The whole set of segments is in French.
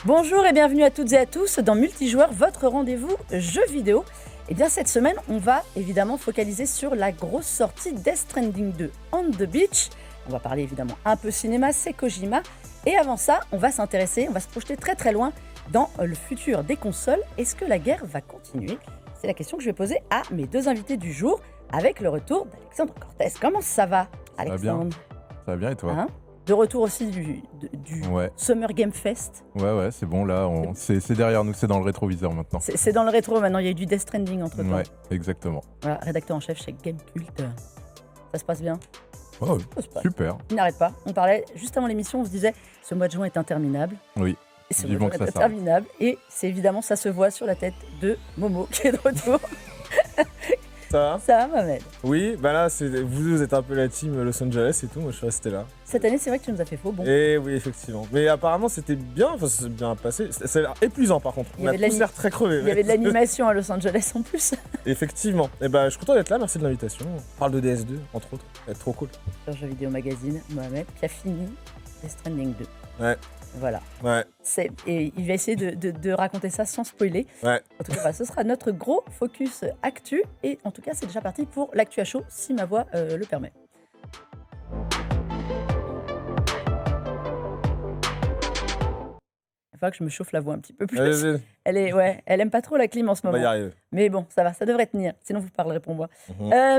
Bonjour et bienvenue à toutes et à tous dans Multijoueur, votre rendez-vous jeux vidéo. Et bien cette semaine, on va évidemment focaliser sur la grosse sortie Death Stranding 2 On the Beach. On va parler évidemment un peu cinéma, c'est Kojima. Et avant ça, on va se projeter très très loin dans le futur des consoles. Est-ce que la guerre va continuer ? C'est la question que je vais poser à mes deux invités du jour avec le retour d'Alexandre Cortez. Comment ça va, Alexandre ? Ça va bien et toi ? De retour aussi du Summer Game Fest. Ouais, c'est bon, là, c'est derrière nous, c'est dans le rétroviseur maintenant. C'est dans le rétro maintenant, il y a eu du Death Stranding entre temps. Ouais, exactement. Voilà, rédacteur en chef chez Gamecult. Ça se passe bien ? Oh, super. Il n'arrête pas. On parlait, juste avant l'émission, on se disait, ce mois de juin est interminable. Oui, vivement que ça s'arrête. Interminable. Et c'est évidemment, ça se voit sur la tête de Momo, qui est de retour. Ça va ? Ça va, Mohamed ? Oui, bah là, vous êtes un peu la team Los Angeles et tout, moi je suis resté là. Cette année, c'est vrai que tu nous as fait faux. Bon. Et oui, effectivement. Mais apparemment, c'était bien, enfin, c'est bien passé. Ça a l'air épuisant par contre. On a tous l'air très crevés. Il y avait de l'animation à Los Angeles en plus. Effectivement. Et bah, je suis content d'être là, merci de l'invitation. On parle de DS2, entre autres. Ça va être trop cool. Sur Jeux Vidéo Magazine, Mohamed, qui a fini Death Stranding 2. Ouais. Voilà. Ouais. Et il va essayer de raconter ça sans spoiler. Ouais. En tout cas, ce sera notre gros focus actu. Et en tout cas, c'est déjà parti pour l'actu à chaud, si ma voix le permet. Il va que je me chauffe la voix un petit peu plus. Elle aime pas trop la clim en ce moment. On va y arriver. Mais bon, ça va, ça devrait tenir. Sinon, vous parlerez pour moi.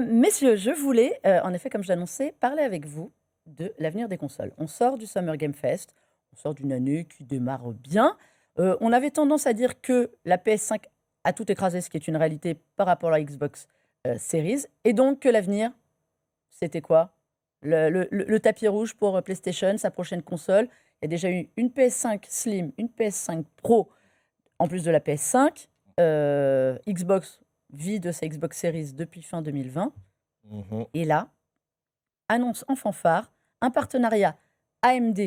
Messieurs, je voulais, en effet, comme je l'annonçais, parler avec vous de l'avenir des consoles. On sort du Summer Game Fest. On sort d'une année qui démarre bien. On avait tendance à dire que la PS5 a tout écrasé, ce qui est une réalité par rapport à la Xbox Series. Et donc que l'avenir, c'était quoi ? Le tapis rouge pour PlayStation, sa prochaine console. Il y a déjà eu une PS5 Slim, une PS5 Pro, en plus de la PS5. Xbox vit de sa Xbox Series depuis fin 2020. Et là, annonce en fanfare, un partenariat AMD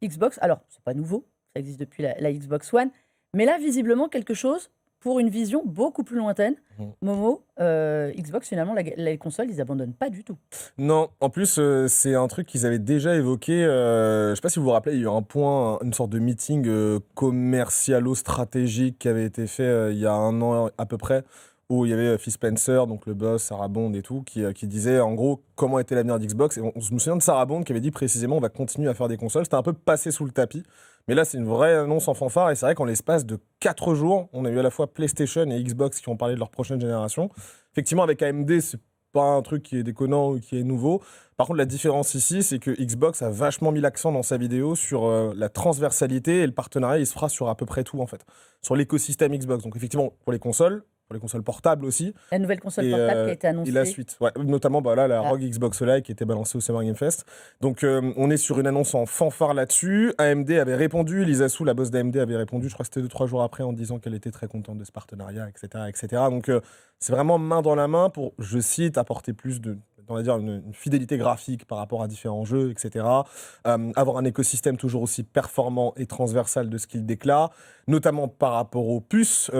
Xbox, alors c'est pas nouveau, ça existe depuis la Xbox One, mais là visiblement quelque chose pour une vision beaucoup plus lointaine. Momo, Xbox finalement, les consoles, ils abandonnent pas du tout. Non, en plus c'est un truc qu'ils avaient déjà évoqué, je sais pas si vous vous rappelez, il y a eu un point, une sorte de meeting commercialo-stratégique qui avait été fait il y a un an à peu près, où il y avait Phil Spencer, donc le boss, Sarah Bond et tout, qui disait en gros comment était l'avenir d'Xbox. Et on se souvient de Sarah Bond qui avait dit précisément on va continuer à faire des consoles. C'était un peu passé sous le tapis. Mais là, c'est une vraie annonce en fanfare. Et c'est vrai qu'en l'espace de 4 jours, on a eu à la fois PlayStation et Xbox qui ont parlé de leur prochaine génération. Effectivement, avec AMD, c'est pas un truc qui est déconnant ou qui est nouveau. Par contre, la différence ici, c'est que Xbox a vachement mis l'accent dans sa vidéo sur la transversalité et le partenariat, il se fera sur à peu près tout en fait. Sur l'écosystème Xbox. Donc effectivement, pour les consoles portables aussi. La nouvelle console portable qui a été annoncée. Et la suite, ouais, notamment la ROG Xbox Live qui était balancée au Summer Game Fest. Donc on est sur une annonce en fanfare là-dessus. AMD avait répondu, Lisa Su, la boss d'AMD, avait répondu, je crois que c'était 2-3 jours après, en disant qu'elle était très contente de ce partenariat, etc. Donc c'est vraiment main dans la main pour, je cite, apporter plus de, on va dire, une fidélité graphique par rapport à différents jeux, etc. Avoir un écosystème toujours aussi performant et transversal de ce qu'il déclare, notamment par rapport aux puces,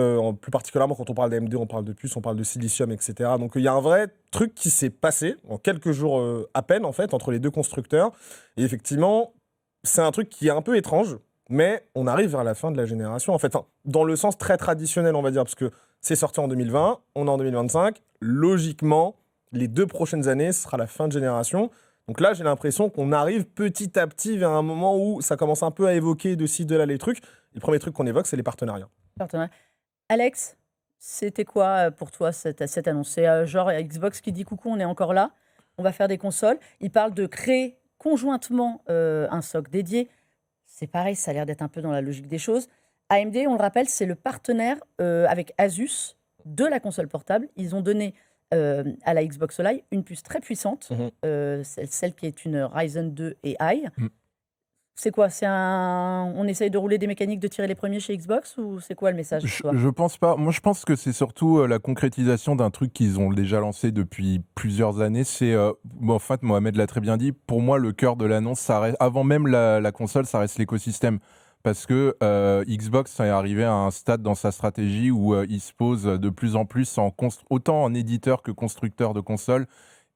plus particulièrement quand on parle d'AMD, on parle de puces, on parle de silicium, etc. Donc il y a un vrai truc qui s'est passé en quelques jours à peine, en fait, entre les deux constructeurs. Et effectivement, c'est un truc qui est un peu étrange, mais on arrive vers la fin de la génération, en fait, dans le sens très traditionnel, on va dire, parce que c'est sorti en 2020, on est en 2025, logiquement, les 2 prochaines années, ce sera la fin de génération. Donc là, j'ai l'impression qu'on arrive petit à petit vers un moment où ça commence un peu à évoquer de ci, de là les trucs. Et le premier truc qu'on évoque, c'est les partenariats. Alex, c'était quoi pour toi cette annonce ? C'est genre Xbox qui dit coucou, on est encore là, on va faire des consoles. Il parle de créer conjointement un SOC dédié. C'est pareil, ça a l'air d'être un peu dans la logique des choses. AMD, on le rappelle, c'est le partenaire avec Asus de la console portable. Ils ont donné à la Xbox Live une puce très puissante, celle qui est une Ryzen 2 AI. C'est quoi ? On essaye de rouler des mécaniques, de tirer les premiers chez Xbox, ou c'est quoi le message ? Je pense pas. Moi, je pense que c'est surtout la concrétisation d'un truc qu'ils ont déjà lancé depuis plusieurs années. C'est, en fait, Mohamed l'a très bien dit, pour moi, le cœur de l'annonce, ça reste, avant même la console, ça reste l'écosystème. Parce que Xbox est arrivé à un stade dans sa stratégie où il se pose de plus en plus autant en éditeur que constructeur de consoles.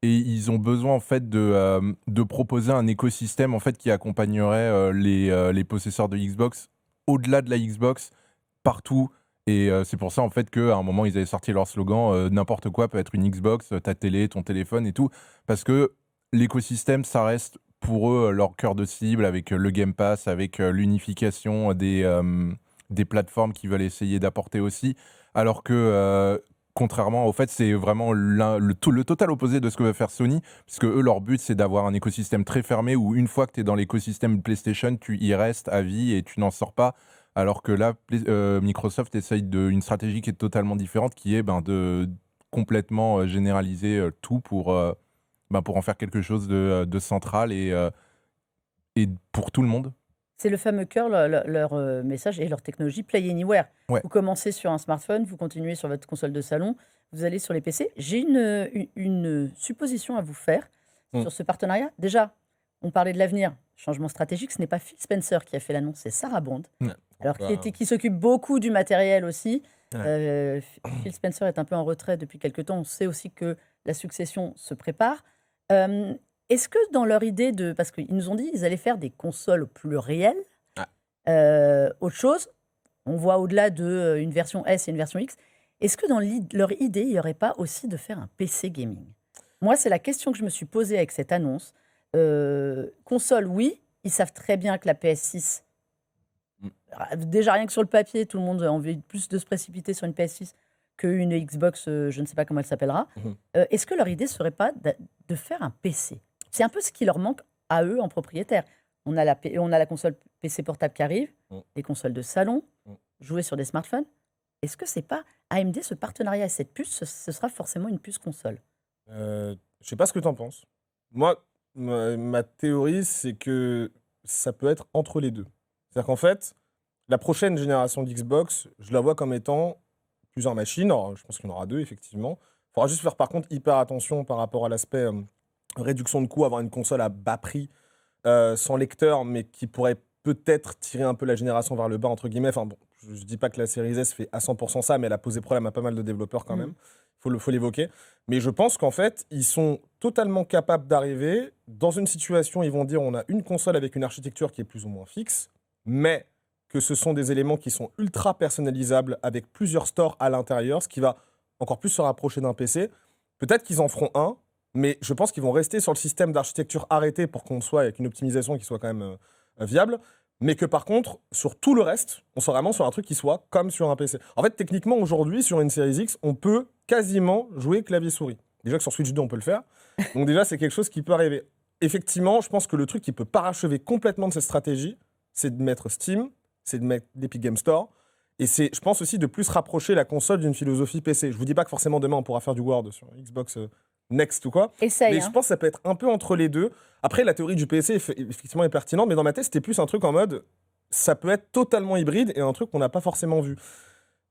Et ils ont besoin en fait de proposer un écosystème en fait qui accompagnerait les possesseurs de Xbox au-delà de la Xbox, partout. Et c'est pour ça en fait qu'à un moment ils avaient sorti leur slogan n'importe quoi peut être une Xbox, ta télé, ton téléphone et tout, parce que l'écosystème ça reste pour eux leur cœur de cible avec le Game Pass, avec l'unification des plateformes qu'ils veulent essayer d'apporter aussi, alors que contrairement au fait c'est vraiment le total opposé de ce que veut faire Sony, puisque eux leur but c'est d'avoir un écosystème très fermé où une fois que tu es dans l'écosystème PlayStation tu y restes à vie et tu n'en sors pas. Alors que là, Microsoft essaye une stratégie qui est totalement différente, qui est de complètement généraliser tout pour en faire quelque chose de central et pour tout le monde. C'est le fameux cœur, leur message et leur technologie Play Anywhere. Ouais. Vous commencez sur un smartphone, vous continuez sur votre console de salon, vous allez sur les PC. J'ai une supposition à vous faire sur ce partenariat. Déjà, on parlait de l'avenir, changement stratégique, ce n'est pas Phil Spencer qui a fait l'annonce, c'est Sarah Bond. Alors qui s'occupe beaucoup du matériel aussi. Phil Spencer est un peu en retrait depuis quelques temps. On sait aussi que la succession se prépare. Est-ce que dans leur idée de... Parce qu'ils nous ont dit qu'ils allaient faire des consoles plus réelles, autre chose, on voit au-delà d'une version S et une version X, est-ce que dans leur idée, il n'y aurait pas aussi de faire un PC gaming? Moi, c'est la question que je me suis posée avec cette annonce. Console, oui, ils savent très bien que la PS6... Déjà, rien que sur le papier, tout le monde a envie plus de se précipiter sur une PS6 qu'une Xbox, je ne sais pas comment elle s'appellera. Est-ce que leur idée ne serait pas de faire un PC? C'est un peu ce qui leur manque à eux en propriétaire. On a la console PC portable qui arrive, les consoles de salon, jouer sur des smartphones. Est-ce que c'est pas AMD, ce partenariat et cette puce, ce sera forcément une puce console? Je sais pas ce que tu en penses. Moi, ma théorie, c'est que ça peut être entre les deux. C'est-à-dire qu'en fait, la prochaine génération d'Xbox, je la vois comme étant plusieurs machines. Alors, je pense qu'il y en aura deux, effectivement. Il faudra juste faire, par contre, hyper attention par rapport à l'aspect réduction de coût, avoir une console à bas prix, sans lecteur, mais qui pourrait peut-être tirer un peu la génération vers le bas, entre guillemets. Enfin, bon, je ne dis pas que la Series S fait à 100% ça, mais elle a posé problème à pas mal de développeurs quand même. Il faut l'évoquer. Mais je pense qu'en fait, ils sont totalement capables d'arriver dans une situation, ils vont dire, on a une console avec une architecture qui est plus ou moins fixe, mais que ce sont des éléments qui sont ultra personnalisables avec plusieurs stores à l'intérieur, ce qui va encore plus se rapprocher d'un PC. Peut-être qu'ils en feront un, mais je pense qu'ils vont rester sur le système d'architecture arrêté pour qu'on soit avec une optimisation qui soit quand même viable, mais que par contre, sur tout le reste, on soit vraiment sur un truc qui soit comme sur un PC. En fait, techniquement, aujourd'hui, sur une Series X, on peut quasiment jouer clavier-souris. Déjà que sur Switch 2, on peut le faire. Donc déjà, c'est quelque chose qui peut arriver. Effectivement, je pense que le truc qui peut parachever complètement de cette stratégie, c'est de mettre Steam, c'est de mettre l'Epic Game Store, et c'est, je pense aussi, de plus rapprocher la console d'une philosophie PC. Je vous dis pas que forcément demain, on pourra faire du Word sur Xbox Next ou quoi, Essaye, mais je pense que ça peut être un peu entre les deux. Après, la théorie du PC, effectivement, est pertinente, mais dans ma tête, c'était plus un truc en mode, ça peut être totalement hybride et un truc qu'on n'a pas forcément vu.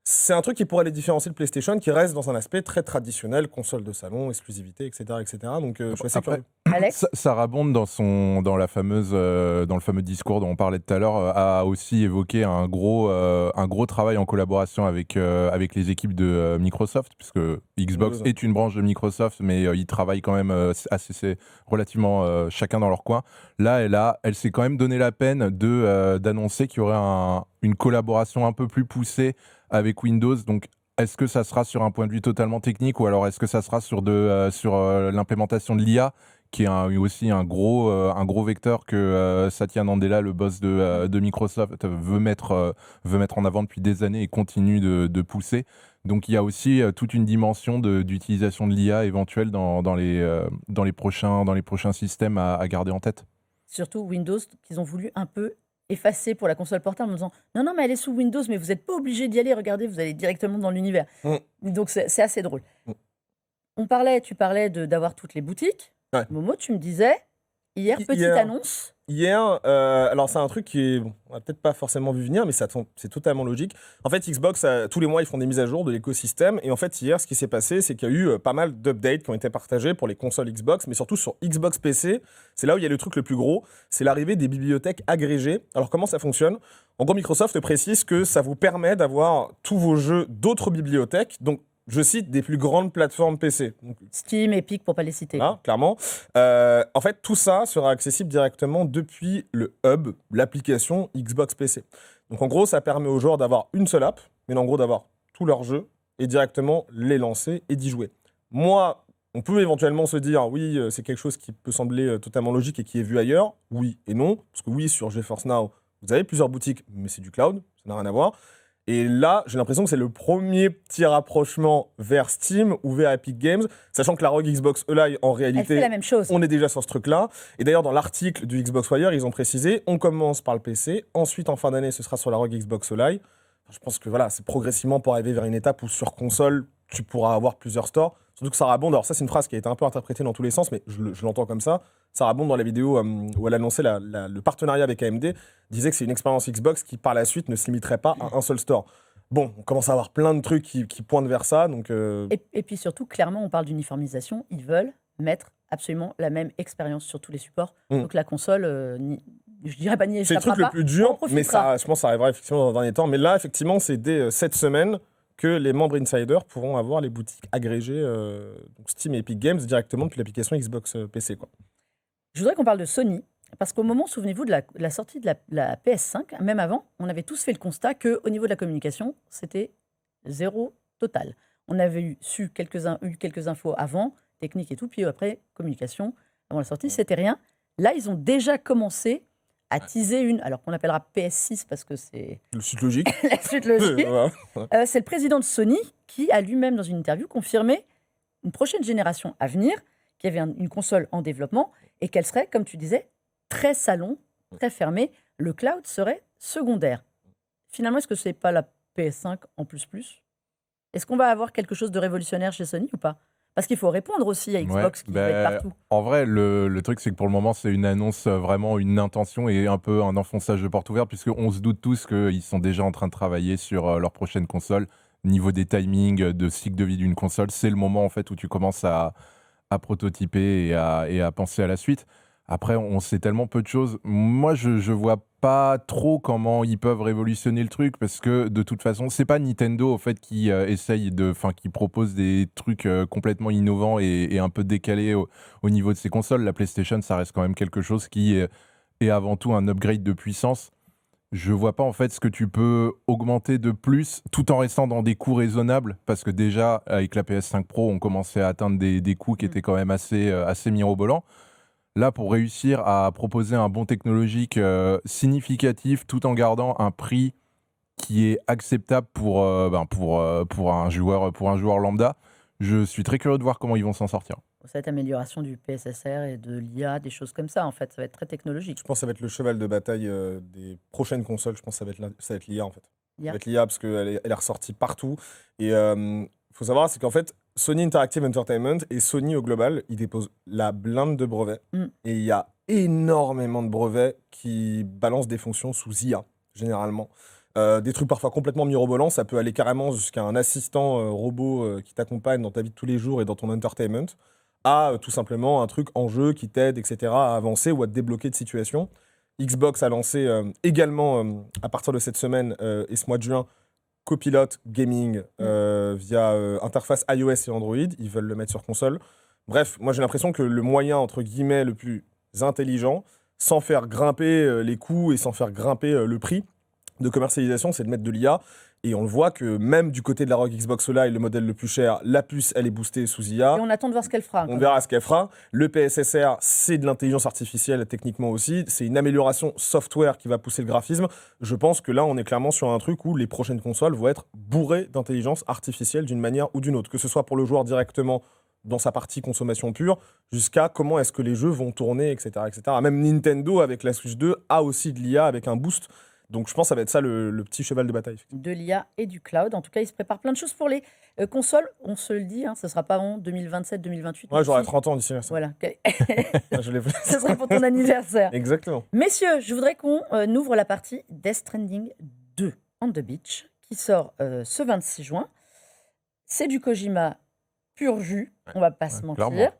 C'est un truc qui pourrait les différencier de PlayStation, qui reste dans un aspect très traditionnel, console de salon, exclusivité, etc. etc. Donc, je suis assez curieux. Alex, Sarah Bond, dans le fameux discours dont on parlait tout à l'heure, a aussi évoqué un gros travail en collaboration avec les équipes de Microsoft, puisque Xbox est une branche de Microsoft, mais ils travaillent quand même assez relativement chacun dans leur coin. Là, elle s'est quand même donné la peine d'annoncer qu'il y aurait une collaboration un peu plus poussée avec Windows. Donc, est-ce que ça sera sur un point de vue totalement technique ou alors est-ce que ça sera sur l'implémentation de l'IA, qui est aussi un gros vecteur que Satya Nadella, le boss de Microsoft, veut mettre en avant depuis des années et continue de pousser. Donc il y a aussi toute une dimension d'utilisation de l'IA éventuelle dans les prochains systèmes à garder en tête. surtout Windows, qu'ils ont voulu un peu effacer pour la console portable en disant non, mais elle est sous Windows, mais vous n'êtes pas obligé d'y aller, regardez, vous allez directement dans l'univers. Donc c'est assez drôle. Tu parlais d'avoir toutes les boutiques. Ouais. Momo, tu me disais, hier, petite annonce. Hier, alors c'est un truc on n'a peut-être pas forcément vu venir, mais c'est totalement logique. En fait, Xbox, tous les mois, ils font des mises à jour de l'écosystème. Et en fait, hier, ce qui s'est passé, c'est qu'il y a eu pas mal d'updates qui ont été partagés pour les consoles Xbox, mais surtout sur Xbox PC. C'est là où il y a le truc le plus gros, c'est l'arrivée des bibliothèques agrégées. Alors, comment ça fonctionne ? En gros, Microsoft précise que ça vous permet d'avoir tous vos jeux d'autres bibliothèques. Donc, je cite des plus grandes plateformes PC. Donc, Steam, Epic, pour pas les citer. Là, clairement. En fait, tout ça sera accessible directement depuis le hub, l'application Xbox PC. Donc en gros, ça permet aux joueurs d'avoir une seule app, mais en gros d'avoir tous leurs jeux et directement les lancer et d'y jouer. Moi, on peut éventuellement se dire, oui, c'est quelque chose qui peut sembler totalement logique et qui est vu ailleurs. Oui et non. Parce que oui, sur GeForce Now, vous avez plusieurs boutiques, mais c'est du cloud, ça n'a rien à voir. Et là, j'ai l'impression que c'est le premier petit rapprochement vers Steam ou vers Epic Games, sachant que la ROG Xbox Live, en Elle fait réalité, la même chose. on est déjà sur ce truc-là. Et d'ailleurs, dans l'article du Xbox Wire, ils ont précisé, on commence par le PC, ensuite en fin d'année, ce sera sur la ROG Xbox Live. Je pense que voilà, c'est progressivement pour arriver vers une étape où sur console, tu pourras avoir plusieurs stores. Surtout que Sarah Bond, alors ça c'est une phrase qui a été un peu interprétée dans tous les sens, mais je l'entends comme ça. Sarah Bond, dans la vidéo où elle annonçait le partenariat avec AMD, disait que c'est une expérience Xbox qui par la suite ne se limiterait pas à un seul store. Bon, on commence à avoir plein de trucs qui pointent vers ça. Donc, Et puis surtout, clairement, on parle d'uniformisation. Ils veulent mettre absolument la même expérience sur tous les supports. Donc la console, je dirais pas n'y c'est le échappera truc pas. le plus dur, On profitera. mais ça, je pense que ça arrivera effectivement dans le dernier temps. Mais là, effectivement, c'est dès cette semaine que les membres Insider pourront avoir les boutiques agrégées donc Steam et Epic Games directement depuis l'application Xbox PC. Quoi. Je voudrais qu'on parle de Sony, parce qu'au moment, souvenez-vous, de la sortie de la PS5, même avant, on avait tous fait le constat qu'au niveau de la communication, c'était zéro total. On avait eu quelques infos avant, technique et tout, puis après, communication, avant la sortie, c'était rien. Là, ils ont déjà commencé à teaser alors qu'on appellera PS6 parce que c'est Le suite logique. la suite logique. Voilà. C'est le président de Sony qui a lui-même, dans une interview, confirmé une prochaine génération à venir, qu'il y avait une console en développement et qu'elle serait, comme tu disais, très salon, très fermée. Le cloud serait secondaire. Finalement, est-ce que ce n'est pas la PS5 en plus? Est-ce qu'on va avoir quelque chose de révolutionnaire chez Sony ou pas? Parce qu'il faut répondre aussi à Xbox qui va être partout. En vrai, le truc, c'est que pour le moment, c'est une annonce, vraiment une intention et un peu un enfonçage de porte ouverte, puisqu'on se doute tous qu'ils sont déjà en train de travailler sur leur prochaine console. Niveau des timings, de cycle de vie d'une console, c'est le moment en fait où tu commences à prototyper et à penser à la suite. Après, on sait tellement peu de choses. Moi, je vois pas trop comment ils peuvent révolutionner le truc parce que de toute façon, c'est pas Nintendo en fait qui qui propose des trucs complètement innovants et un peu décalés au niveau de ses consoles. La PlayStation, ça reste quand même quelque chose qui est avant tout un upgrade de puissance. Je vois pas en fait ce que tu peux augmenter de plus tout en restant dans des coûts raisonnables parce que déjà avec la PS5 Pro on commençait à atteindre des coûts qui étaient quand même assez mirobolants. Là, pour réussir à proposer un bond technologique significatif tout en gardant un prix qui est acceptable pour un joueur lambda, je suis très curieux de voir comment ils vont s'en sortir. Cette amélioration du PSSR et de l'IA, des choses comme ça, en fait, ça va être très technologique. Je pense que ça va être le cheval de bataille des prochaines consoles. Je pense que ça va être l'IA en fait. Ça L'IA. va être l'IA parce qu'elle est ressortie partout. Et il faut savoir, c'est qu'en fait, Sony Interactive Entertainment et Sony au global, ils déposent la blinde de brevets. Et il y a énormément de brevets qui balancent des fonctions sous IA, généralement. Des trucs parfois complètement mirobolants, ça peut aller carrément jusqu'à un assistant robot qui t'accompagne dans ta vie de tous les jours et dans ton entertainment, à tout simplement un truc en jeu qui t'aide, etc., à avancer ou à te débloquer de situations. Xbox a lancé également, à partir de cette semaine et ce mois de juin, Copilot Gaming via interface iOS et Android. Ils veulent le mettre sur console. Bref, moi j'ai l'impression que le moyen, entre guillemets, le plus intelligent, sans faire grimper les coûts et sans faire grimper le prix de commercialisation, c'est de mettre de l'IA. Et on le voit que même du côté de la ROG Xbox Live, le modèle le plus cher, la puce, elle est boostée sous IA. Et on attend de voir ce qu'elle fera. On verra ce qu'elle fera. Le PSSR, c'est de l'intelligence artificielle techniquement aussi. C'est une amélioration software qui va pousser le graphisme. Je pense que là, on est clairement sur un truc où les prochaines consoles vont être bourrées d'intelligence artificielle d'une manière ou d'une autre. Que ce soit pour le joueur directement dans sa partie consommation pure, jusqu'à comment est-ce que les jeux vont tourner, etc., etc. Même Nintendo, avec la Switch 2, a aussi de l'IA avec un boost. Donc je pense que ça va être ça le petit cheval de bataille. De l'IA et du cloud. En tout cas, il se prépare plein de choses pour les consoles. On se le dit, ce ne sera pas en 2027-2028. Ouais, j'aurai 30 ans d'ici là. Voilà. Je l'ai fait. Ce sera pour ton anniversaire. Exactement. Messieurs, je voudrais qu'on ouvre la partie Death Stranding 2 on the Beach, qui sort ce 26 juin. C'est du Kojima pur jus, on va pas se mentir.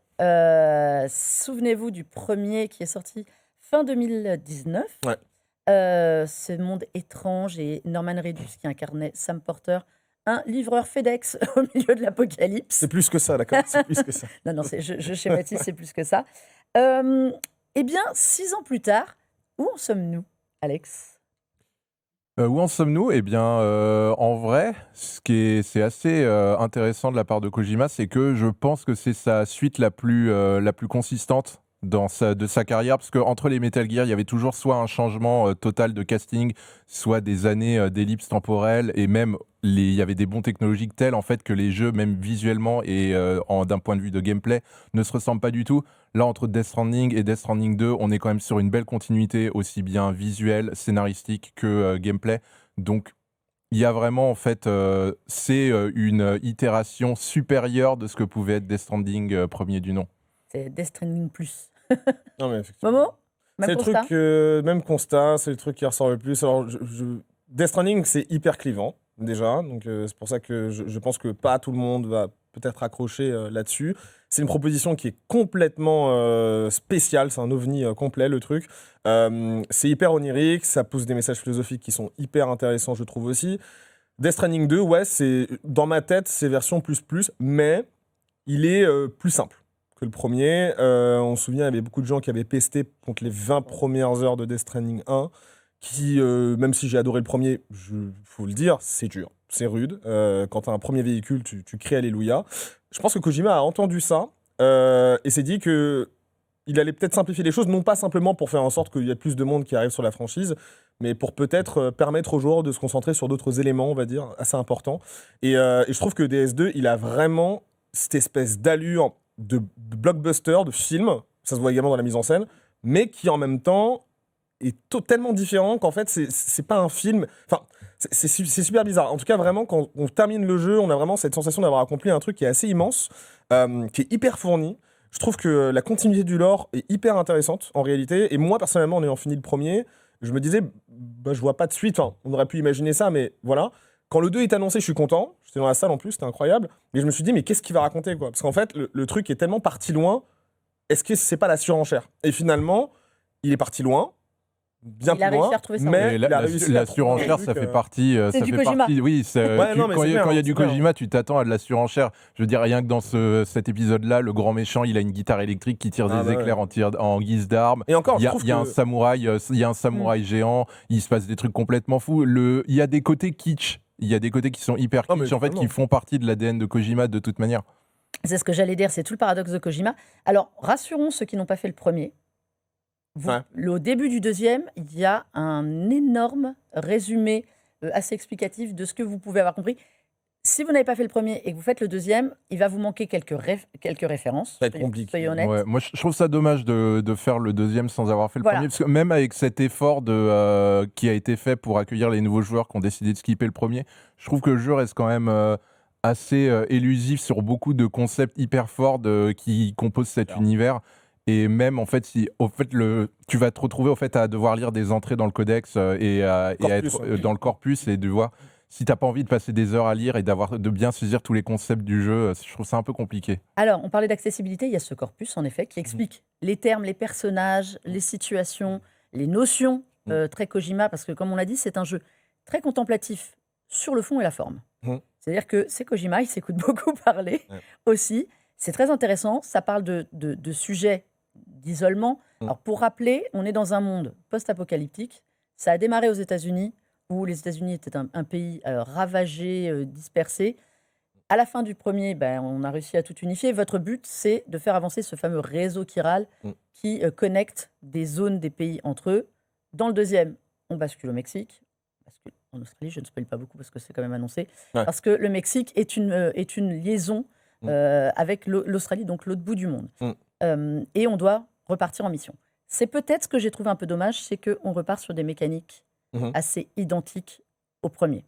Souvenez-vous du premier qui est sorti fin 2019. Ouais. Ce monde étrange et Norman Reedus qui incarnait Sam Porter, un livreur FedEx au milieu de l'apocalypse. C'est plus que ça, d'accord. C'est plus que ça. Non, je schématise, c'est plus que ça. Eh bien, 6 ans plus tard, où en sommes-nous, Alex? Où en sommes-nous? Eh bien, en vrai, c'est assez intéressant de la part de Kojima, c'est que je pense que c'est sa suite la plus consistante de sa carrière, parce qu'entre les Metal Gear, il y avait toujours soit un changement total de casting, soit des années d'ellipse temporelle, et même il y avait des bons technologiques tels en fait que les jeux, même visuellement et d'un point de vue de gameplay, ne se ressemblent pas du tout. Là, entre Death Stranding et Death Stranding 2, on est quand même sur une belle continuité, aussi bien visuelle, scénaristique que gameplay. Donc, il y a vraiment, en fait, c'est une itération supérieure de ce que pouvait être Death Stranding premier du nom. C'est Death Stranding plus. Non, mais effectivement. Momo, C'est même le constat. truc, même constat, c'est le truc qui ressort le plus. Alors, Death Stranding, c'est hyper clivant, déjà. Donc, c'est pour ça que je pense que pas tout le monde va peut-être accrocher là-dessus. C'est une proposition qui est complètement spéciale. C'est un ovni complet, le truc. C'est hyper onirique. Ça pousse des messages philosophiques qui sont hyper intéressants, je trouve aussi. Death Stranding 2, ouais, dans ma tête, c'est version plus, mais il est plus simple que le premier. On se souvient, il y avait beaucoup de gens qui avaient pesté contre les 20 premières heures de Death Stranding 1, qui, même si j'ai adoré le premier, faut le dire, c'est dur, c'est rude. Quand tu as un premier véhicule, tu cries Alléluia. Je pense que Kojima a entendu ça et s'est dit que il allait peut-être simplifier les choses, non pas simplement pour faire en sorte qu'il y ait plus de monde qui arrive sur la franchise, mais pour peut-être permettre aux joueurs de se concentrer sur d'autres éléments, on va dire, assez importants. Et je trouve que DS2, il a vraiment cette espèce d'allure de blockbuster, de film, ça se voit également dans la mise en scène, mais qui en même temps est tellement différent qu'en fait, c'est pas un film. Enfin, c'est super bizarre. En tout cas, vraiment, quand on termine le jeu, on a vraiment cette sensation d'avoir accompli un truc qui est assez immense, qui est hyper fourni. Je trouve que la continuité du lore est hyper intéressante en réalité. Et moi, personnellement, en ayant fini le premier, je me disais, bah, je vois pas de suite. Enfin, on aurait pu imaginer ça, mais voilà. Quand le 2 est annoncé, je suis content. J'étais dans la salle en plus, c'était incroyable. Mais je me suis dit, mais qu'est-ce qu'il va raconter, quoi? Parce qu'en fait, le truc est tellement parti loin. Est-ce que c'est pas la surenchère? Et finalement, il est parti loin, bien Il a plus réussi loin, à retrouver ça. mais Et il a réussi à la trouver un surenchère, truc, ça fait partie. C'est Ça du fait Kojima. partie. Oui, Ouais, non, mais quand c'est clair, il y a c'est du clair. Kojima, tu t'attends à de la surenchère. Je veux dire, rien que dans cet épisode-là, le grand méchant, il a une guitare électrique qui tire Ah des bah éclairs ouais. en guise d'arme. Et encore, Il je y a, trouve il y a un que... samouraï, il y a un samouraï géant. Il se passe des trucs complètement fous. Il y a des côtés kitsch. Il y a des côtés qui sont hyper Ah, mais kitsch, en fait, qui totalement. font partie de l'ADN de Kojima de toute manière. C'est ce que j'allais dire, c'est tout le paradoxe de Kojima. Alors, rassurons ceux qui n'ont pas fait le premier. Ouais. Au début du deuxième, il y a un énorme résumé assez explicatif de ce que vous pouvez avoir compris. Si vous n'avez pas fait le premier et que vous faites le deuxième, il va vous manquer quelques références. Ça va être compliqué. Soyez honnête. Ouais, moi, je trouve ça dommage de faire le deuxième sans avoir fait le Voilà. premier, parce que même avec cet effort qui a été fait pour accueillir les nouveaux joueurs qui ont décidé de skipper le premier, je trouve que le jeu reste quand même assez élusif sur beaucoup de concepts hyper forts qui composent cet Clair. univers. Et même, en fait, tu vas te retrouver au fait, à devoir lire des entrées dans le codex et à Corpus, être ouais. dans le corpus et de voir... Si t'as pas envie de passer des heures à lire et de bien saisir tous les concepts du jeu, je trouve ça un peu compliqué. Alors, on parlait d'accessibilité, il y a ce corpus, en effet, qui explique les termes, les personnages, les situations, les notions, très Kojima, parce que, comme on l'a dit, c'est un jeu très contemplatif sur le fond et la forme. C'est-à-dire que c'est Kojima, il s'écoute beaucoup parler aussi. C'est très intéressant, ça parle de sujets d'isolement. Alors, pour rappeler, on est dans un monde post-apocalyptique. Ça a démarré aux États-Unis, où les États-Unis étaient un pays ravagé, dispersé. À la fin du premier, on a réussi à tout unifier. Votre but, c'est de faire avancer ce fameux réseau chiral qui connecte des zones des pays entre eux. Dans le deuxième, on bascule au Mexique. En Australie, je ne spoil pas beaucoup parce que c'est quand même annoncé. Ouais. Parce que le Mexique est une liaison avec l'Australie, donc l'autre bout du monde. Et on doit repartir en mission. C'est peut-être ce que j'ai trouvé un peu dommage, c'est qu'on repart sur des mécaniques assez identiques au premier.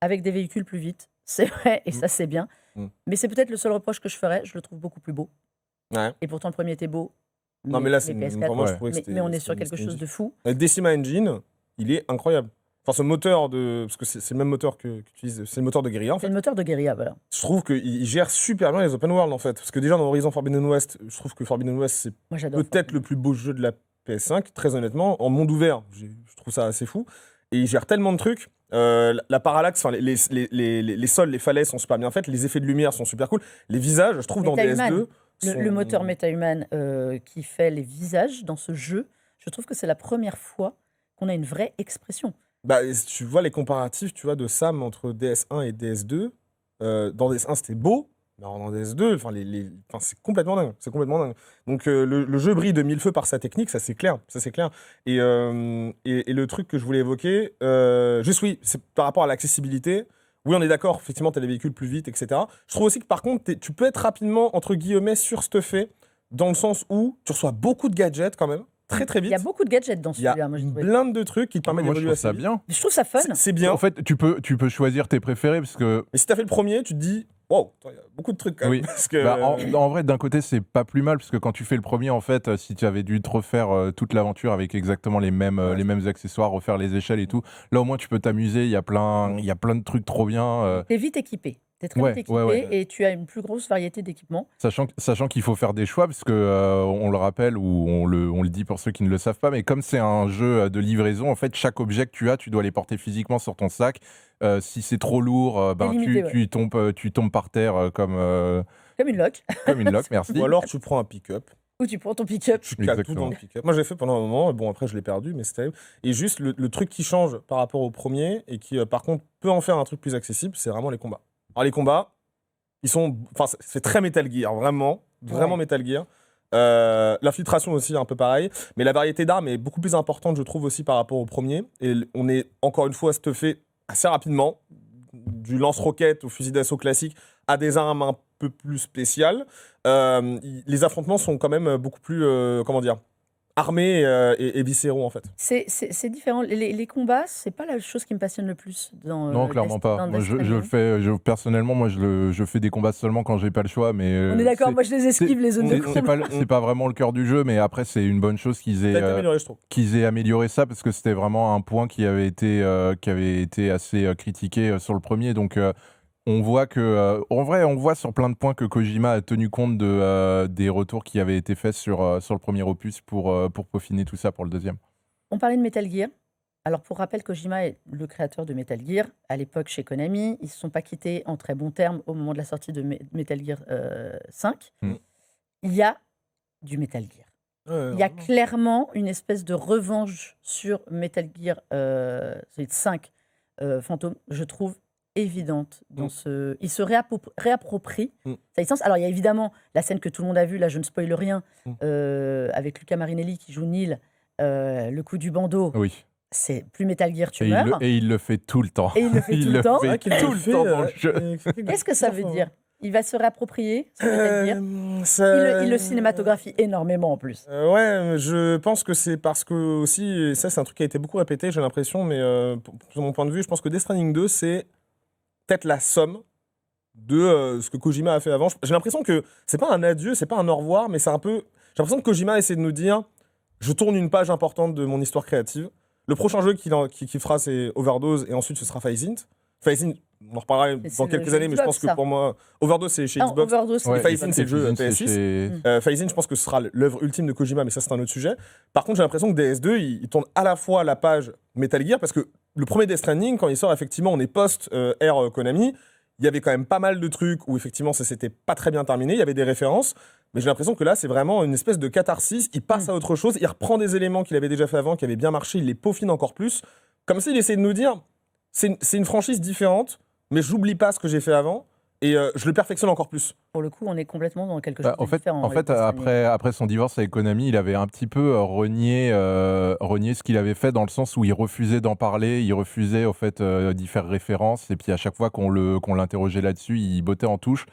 Avec des véhicules plus vite, c'est vrai, et ça c'est bien. Mais c'est peut-être le seul reproche que je ferais, je le trouve beaucoup plus beau. Ouais. Et pourtant le premier était beau. Non, mais là, c'est PS4, pour moi, je trouvais que mais on est sur quelque chose de fou. Decima Engine, il est incroyable. Enfin, ce moteur parce que c'est le même moteur que tu utilises, c'est le moteur de Guerrilla, en C'est fait. le moteur de Guerilla, voilà. Je trouve qu'il gère super bien les open world, en fait. Parce que déjà, dans Horizon Forbidden West, je trouve que Forbidden West, c'est Moi j'adore. peut-être le plus beau jeu de la PS5, très honnêtement. En monde ouvert, je trouve ça assez fou. Et il gère tellement de trucs. La parallaxe, les sols, les falaises sont super bien faites. Les effets de lumière sont super cool. Les visages, je trouve, dans DS2... Le moteur MetaHuman qui fait les visages dans ce jeu, je trouve que c'est la première fois qu'on a une vraie expression. Bah, tu vois les comparatifs, tu vois, de Sam entre DS1 et DS2. Dans DS1, c'était beau, mais dans DS2, c'est complètement dingue. C'est complètement dingue. Donc, le jeu brille de mille feux par sa technique, ça c'est clair. Ça, c'est clair. Et le truc que je voulais évoquer, juste oui, c'est par rapport à l'accessibilité. Oui, on est d'accord, effectivement, tu as les véhicules plus vite, etc. Je trouve aussi que par contre, tu peux être rapidement, entre guillemets, surstuffé, dans le sens où tu reçois beaucoup de gadgets quand même. Très très Il vite. y a beaucoup de gadgets dans Il y a celui-là. Moi, j'ai une trouvé. blinde de trucs qui te permettent Moi, je d'évoluer trouve ça assez vite. bien. Je trouve ça fun. C'est bien. En fait, tu peux choisir tes préférés parce que Et si t'as fait le premier, tu te dis, wow, il y a beaucoup de trucs quand même. Oui. Parce que, en vrai, d'un côté, c'est pas plus mal parce que quand tu fais le premier, en fait, si tu avais dû te refaire toute l'aventure avec exactement les mêmes accessoires, refaire les échelles et tout, là au moins tu peux t'amuser. Il y a plein de trucs trop bien. T'es vite équipé. T'es très Ouais, vite équipé ouais. et tu as une plus grosse variété d'équipements. Sachant qu'il faut faire des choix, parce que on le rappelle ou on le dit pour ceux qui ne le savent pas, mais comme c'est un jeu de livraison, en fait, chaque objet que tu dois les porter physiquement sur ton sac. Si c'est trop lourd, limité, tu tombes par terre Comme une loque. comme une loque, merci. ou alors tu prends un pick-up, Ou tu prends ton pick-up. tu cales tout dans le pick-up. Moi j'ai fait pendant un moment, bon après je l'ai perdu, mais c'était terrible. Et juste le truc qui change par rapport au premier et qui par contre peut en faire un truc plus accessible, c'est vraiment les combats. Alors les combats, c'est très Metal Gear, vraiment Ouais. Metal Gear. L'infiltration aussi un peu pareil, mais la variété d'armes est beaucoup plus importante je trouve aussi par rapport au premier. Et on est encore une fois stuffé assez rapidement, du lance-roquette au fusil d'assaut classique à des armes un peu plus spéciales. Les affrontements sont quand même beaucoup plus, armés et viscéraux en fait. C'est différent. Les combats, c'est pas la chose qui me passionne le plus dans. Non, clairement pas. dans Moi, Death je le Stranding. fais, personnellement, moi, je fais des combats seulement quand j'ai pas le choix, mais On est d'accord, moi je les esquive les zones de c'est combat. pas c'est pas vraiment le cœur du jeu, mais après c'est une bonne chose Ça a été amélioré je trouve. qu'ils aient amélioré ça parce que c'était vraiment un point qui avait été assez critiqué sur le premier. Donc on voit que en vrai, on voit sur plein de points que Kojima a tenu compte des retours qui avaient été faits sur le premier opus pour peaufiner tout ça pour le deuxième. On parlait de Metal Gear. Alors, pour rappel, Kojima est le créateur de Metal Gear, à l'époque chez Konami. Ils ne se sont pas quittés en très bons termes au moment de la sortie de Metal Gear 5. Mm. Il y a du Metal Gear. Il y a clairement une espèce de revanche sur Metal Gear 5 Phantom, je trouve évidente. Il se réapproprie sa licence. Alors, il y a évidemment la scène que tout le monde a vue, là je ne spoile rien, avec Luca Marinelli qui joue Neil, le coup du bandeau. Oui. C'est plus Metal Gear, tu meurs. Et il le fait tout le temps. Et il le fait tout le temps. fait tout le temps dans le jeu. Qu'est-ce que ça veut dire? Il va se réapproprier ce Metal Gear. Ça- Il le cinématographie énormément en plus. Ouais, je pense que c'est parce que aussi, et ça c'est un truc qui a été beaucoup répété, j'ai l'impression, mais de mon point de vue, je pense que Death Stranding 2, c'est peut-être la somme de ce que Kojima a fait avant. J'ai l'impression que c'est pas un adieu, c'est pas un au revoir, mais c'est un peu... J'ai l'impression que Kojima essaie de nous dire, je tourne une page importante de mon histoire créative. Le prochain jeu qu'il fera, c'est Overdose, et ensuite ce sera Phase-Int. Phase-Int, on en reparlera dans quelques années, mais je pense que pour moi, Overdose c'est chez Xbox. Overdose, Ouais, Phase-Int, c'est le jeu Phase-Int, PS6. c'est Phase-Int, je pense que ce sera l'œuvre ultime de Kojima, mais ça, c'est un autre sujet. Par contre, j'ai l'impression que DS2, il tourne à la fois la page Metal Gear, parce que le premier Death Stranding, quand il sort, effectivement, on est post-Air Konami. Il y avait quand même pas mal de trucs où, effectivement, ça s'était pas très bien terminé. Il y avait des références. Mais j'ai l'impression que là, c'est vraiment une espèce de catharsis. Il passe à autre chose. Il reprend des éléments qu'il avait déjà fait avant, qui avaient bien marché. Il les peaufine encore plus. Comme s'il essayait de nous dire, c'est une franchise différente, mais j'oublie pas ce que j'ai fait avant. Et je le perfectionne encore plus. Pour le coup, on est complètement dans quelque chose en de fait, différent. en fait après son divorce avec Konami, il avait un petit peu renié ce qu'il avait fait dans le sens où il refusait d'en parler, il refusait au fait d'y faire référence, et puis à chaque fois qu'on l'interrogeait là-dessus, il bottait en touche.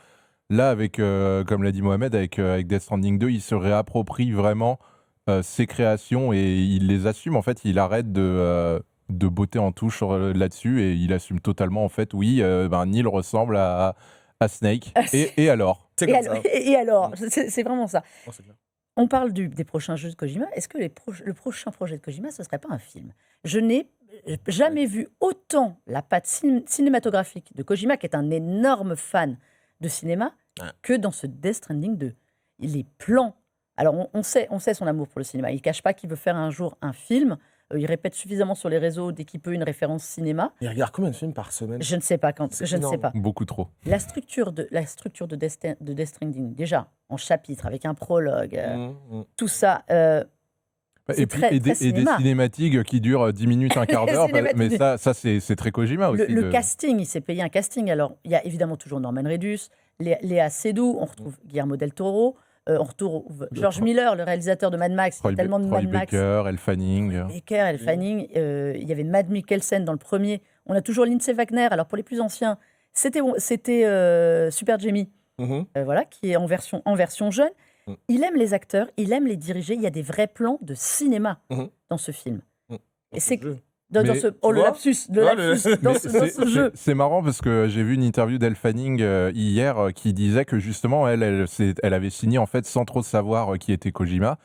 Là, avec, comme l'a dit Mohamed, avec Death Stranding 2, il se réapproprie vraiment ses créations et il les assume. En fait, il arrête de botter en touche là-dessus et il assume totalement. En fait, oui, Neil ressemble à Snake. Et alors? C'est comme ça. Et alors, c'est vraiment ça. Non, c'est clair. On parle des prochains jeux de Kojima. Est-ce que le prochain projet de Kojima, ce serait pas un film? Je n'ai jamais vu autant la patte cinématographique de Kojima, qui est un énorme fan de cinéma, que dans ce Death Stranding 2. Les plans. Alors, on sait son amour pour le cinéma. Il ne cache pas qu'il veut faire un jour un film. Il répète suffisamment sur les réseaux dès qu'il peut une référence cinéma. Il regarde combien de films par semaine? Je ne sais pas quand. C'est Je ne sais énorme. pas. Beaucoup trop. La structure de Death Stranding, déjà en chapitre avec un prologue, tout ça. C'est très des cinéma. cinématiques qui durent 10 minutes, un quart d'heure. Mais Cinématique. ça c'est très Kojima aussi. Le casting, il s'est payé un casting. Alors, il y a évidemment toujours Norman Reedus, Léa Seydoux, on retrouve Guillermo del Toro, on retrouve George Miller, le réalisateur de Mad Max. Il y a tellement de Troy Mad Max. Baker, Elle Fanning. Baker, Elle Fanning. Il y avait Mads Mikkelsen dans le premier. On a toujours Lindsay Wagner. Alors, pour les plus anciens, c'était Super Jamie, voilà, qui est en version jeune. Il aime les acteurs, il aime les diriger. Il y a des vrais plans de cinéma dans ce film. Et c'est dans ce le lapsus, dans ce jeu. C'est marrant parce que j'ai vu une interview d'Elle Fanning hier qui disait que justement elle avait signé en fait sans trop savoir qui était Kojima.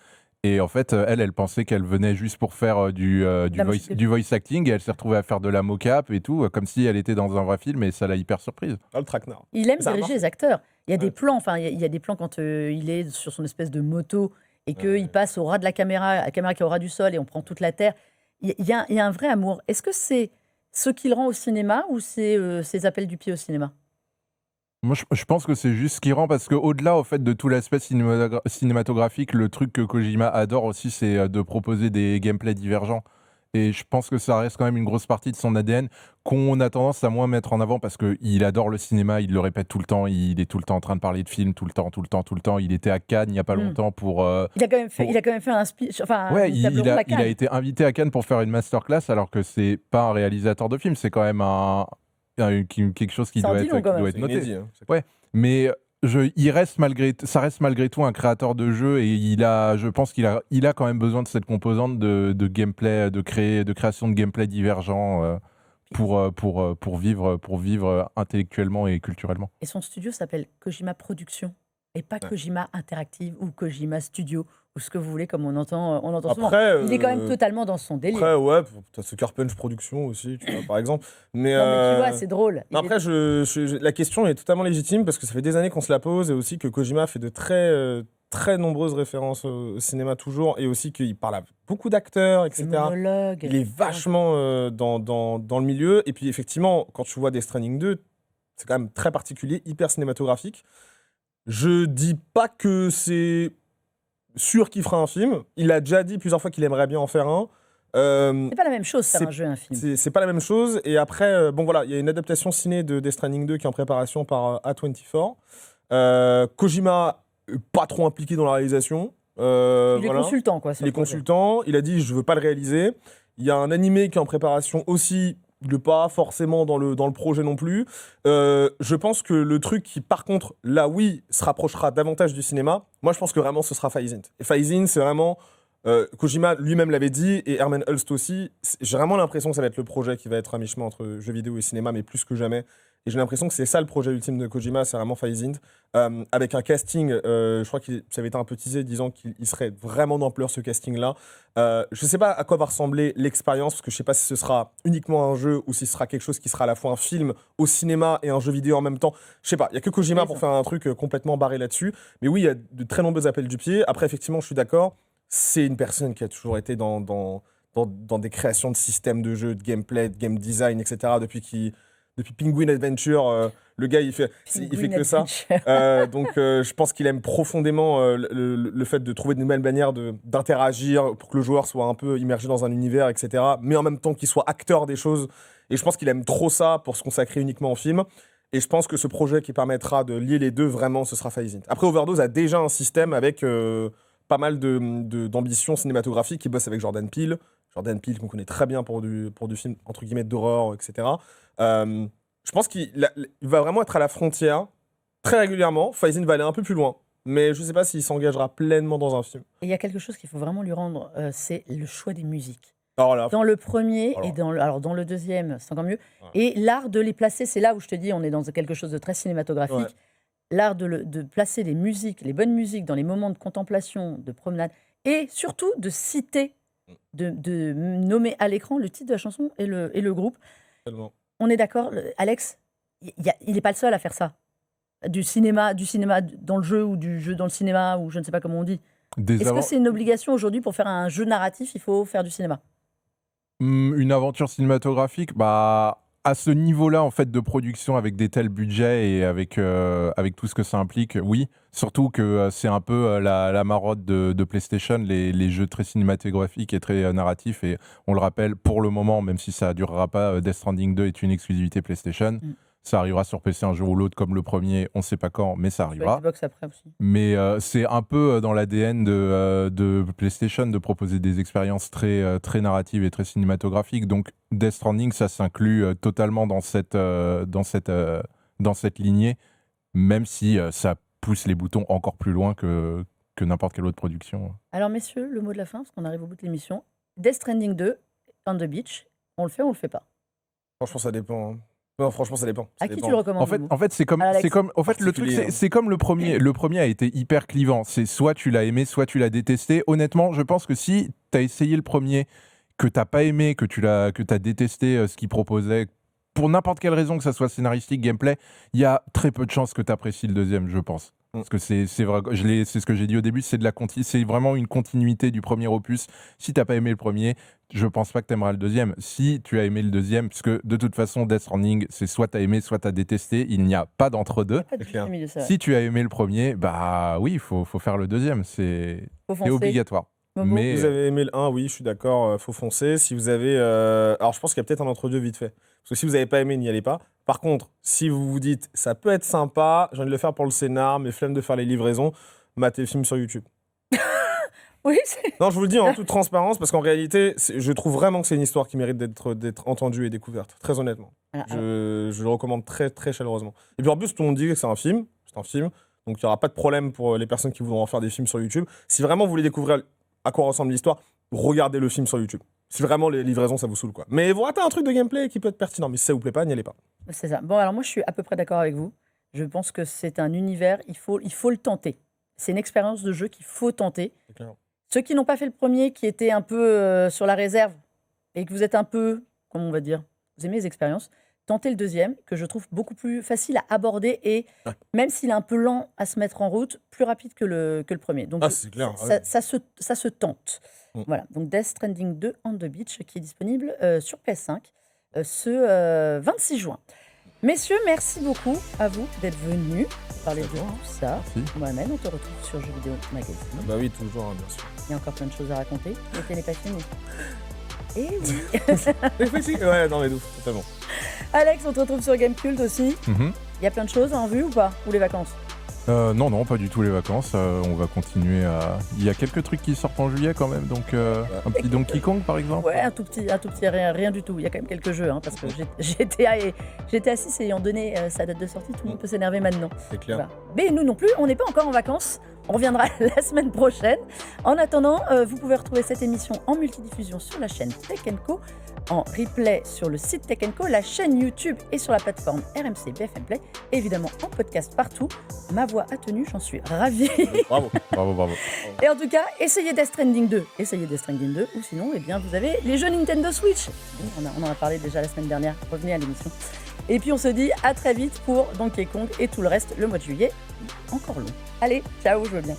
Et en fait, elle pensait qu'elle venait juste pour faire du voice acting, et elle s'est retrouvée à faire de la mocap et tout, comme si elle était dans un vrai film, et ça l'a hyper surprise. Ah, le traquenard. Il aime diriger les acteurs. Il y a des plans, enfin, il y a des plans quand il est sur son espèce de moto et qu'il passe au ras de la caméra qui est au ras du sol et on prend toute la terre. Il y a un vrai amour. Est-ce que c'est ce qu'il rend au cinéma ou c'est ses appels du pied au cinéma ? Moi, je pense que c'est juste ce qui rend, parce qu'au-delà au fait de tout l'aspect cinématographique, le truc que Kojima adore aussi, c'est de proposer des gameplays divergents. Et je pense que ça reste quand même une grosse partie de son ADN qu'on a tendance à moins mettre en avant parce qu'il adore le cinéma, il le répète tout le temps, il est tout le temps en train de parler de films, tout le temps. Il était à Cannes il n'y a pas longtemps pour... Il a quand même fait un speech, enfin, ouais, il a été invité à Cannes pour faire une masterclass alors que c'est pas un réalisateur de film, c'est quand même quelque chose qui doit être noté. Inédit, hein. Ouais, mais ça reste malgré tout un créateur de jeu et je pense qu'il a quand même besoin de cette composante de gameplay, de création de gameplay divergent pour vivre intellectuellement et culturellement. Et son studio s'appelle Kojima Productions et pas Kojima Interactive ou Kojima Studio ou ce que vous voulez, comme on entend souvent. Il est quand même totalement dans son délire. Après, ouais, t'as Sucker Punch Productions aussi, tu vois, par exemple. Mais, non, mais tu vois, c'est drôle. Après, la question est totalement légitime parce que ça fait des années qu'on se la pose et aussi que Kojima fait de très nombreuses références au cinéma toujours et aussi qu'il parle à beaucoup d'acteurs, etc. Il est vachement dans le milieu. Et puis, effectivement, quand tu vois Death Stranding 2, c'est quand même très particulier, hyper cinématographique. Je dis pas que c'est sûr qu'il fera un film. Il a déjà dit plusieurs fois qu'il aimerait bien en faire un. C'est pas la même chose faire un jeu et un film. C'est pas la même chose. Et après, bon voilà, il y a une adaptation ciné de Death Stranding 2 qui est en préparation par A24. Kojima, pas trop impliqué dans la réalisation. Il est consultant, quoi. Il est consultant. Il a dit, je veux pas le réaliser. Il y a un animé qui est en préparation aussi. Il n'est pas forcément dans le projet non plus. Je pense que le truc qui, par contre, là, oui, se rapprochera davantage du cinéma, moi, je pense que vraiment, ce sera Phase Int. Et Phase Int, c'est vraiment... Kojima lui-même l'avait dit, et Herman Hulst aussi. J'ai vraiment l'impression que ça va être le projet qui va être à mi-chemin entre jeux vidéo et cinéma, mais plus que jamais. Et j'ai l'impression que c'est ça le projet ultime de Kojima, c'est vraiment Phase Int. Avec un casting, je crois que ça avait été un peu teasé, disant qu'il serait vraiment d'ampleur ce casting-là. Je ne sais pas à quoi va ressembler l'expérience, parce que je ne sais pas si ce sera uniquement un jeu ou si ce sera quelque chose qui sera à la fois un film au cinéma et un jeu vidéo en même temps. Je ne sais pas, il n'y a que Kojima pour faire un truc complètement barré là-dessus. Mais oui, il y a de très nombreux appels du pied. Après, effectivement, je suis d'accord, c'est une personne qui a toujours été dans des créations de systèmes de jeux, de gameplay, de game design, etc. Depuis Penguin Adventure, le gars, il fait que ça. Donc, je pense qu'il aime profondément le fait de trouver de nouvelles manières d'interagir pour que le joueur soit un peu immergé dans un univers, etc. Mais en même temps qu'il soit acteur des choses. Et je pense qu'il aime trop ça pour se consacrer uniquement au film. Et je pense que ce projet qui permettra de lier les deux, vraiment, ce sera Phase Int. Après, Overdose a déjà un système avec pas mal d'ambitions cinématographiques. Il bosse avec Jordan Peele. Jordan Peele qu'on connaît très bien pour du film, entre guillemets, d'horreur, etc. Je pense qu'il va vraiment être à la frontière très régulièrement. Phase Int va aller un peu plus loin, mais je ne sais pas s'il s'engagera pleinement dans un film. Et il y a quelque chose qu'il faut vraiment lui rendre, c'est le choix des musiques. Alors là, dans le premier et dans le deuxième, c'est encore mieux. Ouais. Et l'art de les placer, c'est là où je te dis, on est dans quelque chose de très cinématographique. Ouais. L'art de placer les musiques, les bonnes musiques dans les moments de contemplation, de promenade, et surtout de citer, de nommer à l'écran le titre de la chanson et le groupe. Tellement. On est d'accord, Alex, il n'est pas le seul à faire ça. Du cinéma dans le jeu ou du jeu dans le cinéma, ou je ne sais pas comment on dit. Est-ce que c'est une obligation aujourd'hui pour faire un jeu narratif, il faut faire du cinéma ? Une aventure cinématographique, bah à ce niveau-là en fait de production avec des tels budgets et avec tout ce que ça implique, oui. Surtout que c'est un peu la marotte de PlayStation, les jeux très cinématographiques et très narratifs. Et on le rappelle, pour le moment, même si ça ne durera pas, Death Stranding 2 est une exclusivité PlayStation. Ça arrivera sur PC un jour ou l'autre, comme le premier, on ne sait pas quand, mais ça arrivera. Sur Xbox après aussi. Mais c'est un peu dans l'ADN de PlayStation de proposer des expériences très narratives et très cinématographiques. Donc Death Stranding, ça s'inclut totalement dans cette lignée, même si ça pousse les boutons encore plus loin que n'importe quelle autre production. Alors messieurs, le mot de la fin, parce qu'on arrive au bout de l'émission. Death Stranding 2, On the Beach, on le fait ou on le fait pas? Franchement, ça dépend. Hein. Non, franchement, ça dépend. À qui tu le recommandes? En fait, c'est comme le truc, c'est comme le premier. Le premier a été hyper clivant. C'est soit tu l'as aimé, soit tu l'as détesté. Honnêtement, je pense que si tu as essayé le premier, que t'as pas aimé, que t'as détesté ce qu'il proposait, pour n'importe quelle raison, que ça soit scénaristique, gameplay, il y a très peu de chances que tu apprécies le deuxième, je pense. Parce que c'est vrai, c'est ce que j'ai dit au début, c'est vraiment une continuité du premier opus. Si t'as pas aimé le premier, je pense pas que t'aimeras le deuxième. Si tu as aimé le deuxième, parce que de toute façon, Death Stranding, c'est soit t'as aimé, soit t'as détesté. Il n'y a pas d'entre-deux. Si tu as aimé le premier, bah oui, il faut faire le deuxième. C'est obligatoire. Mais... Vous avez aimé le 1, oui, je suis d'accord, faut foncer. Si vous avez... Alors, je pense qu'il y a peut-être un entre-deux vite fait. Parce que si vous n'avez pas aimé, n'y allez pas. Par contre, si vous vous dites, ça peut être sympa, j'ai envie de le faire pour le scénar, mais flemme de faire les livraisons, matez le film sur YouTube. Oui, non, je vous le dis en toute transparence, parce qu'en réalité, je trouve vraiment que c'est une histoire qui mérite d'être entendue et découverte, très honnêtement. Je le recommande très, très chaleureusement. Et puis en plus, tout le monde dit que c'est un film, donc il n'y aura pas de problème pour les personnes qui voudront en faire des films sur YouTube. Si vraiment vous voulez découvrir à quoi ressemble l'histoire, regardez le film sur YouTube. Si vraiment les livraisons, ça vous saoule, quoi. Mais vous ratez un truc de gameplay qui peut être pertinent, mais si ça vous plaît pas, n'y allez pas. C'est ça. Bon, alors moi, je suis à peu près d'accord avec vous. Je pense que c'est un univers, il faut le tenter. C'est une expérience de jeu qu'il faut tenter. Ceux qui n'ont pas fait le premier, qui étaient un peu sur la réserve, et que vous êtes un peu, comment on va dire, vous aimez les expériences, tentez le deuxième, que je trouve beaucoup plus facile à aborder, et même s'il est un peu lent à se mettre en route, plus rapide que le premier. Donc c'est clair, ça se tente. Voilà, donc Death Stranding 2 On the Beach, qui est disponible sur PS5 ce 26 juin. Messieurs, merci beaucoup à vous d'être venus parler de tout ça. Mohamed, on te retrouve sur Jeux Vidéo Magazine. Bah oui, toujours, bien sûr. Il y a encore plein de choses à raconter. L'été n'est pas fini. Et oui. Ouais, non mais ouf, totalement. Alex, on te retrouve sur Gamecult aussi. Il y a plein de choses en vue ou pas? Ou les vacances? Non, pas du tout les vacances. On va continuer à... Il y a quelques trucs qui sortent en juillet quand même, donc un petit Donkey Kong par exemple. Ouais, un tout petit, rien du tout. Il y a quand même quelques jeux, parce que GTA 6 ayant donné sa date de sortie, tout le monde peut s'énerver maintenant. C'est clair. Voilà. Mais nous non plus, on n'est pas encore en vacances. On reviendra la semaine prochaine. En attendant, vous pouvez retrouver cette émission en multidiffusion sur la chaîne Tech & Co, en replay sur le site Tech & Co, la chaîne YouTube et sur la plateforme RMC BFM Play, évidemment en podcast partout. Ma voix a tenu, j'en suis ravie. Bravo. Et en tout cas, essayez Death Stranding 2. Ou sinon, vous avez les jeux Nintendo Switch. On en a parlé déjà la semaine dernière. Revenez à l'émission. Et puis on se dit à très vite pour Donkey Kong et tout le reste le mois de juillet. Encore long. Allez, ciao, je veux bien.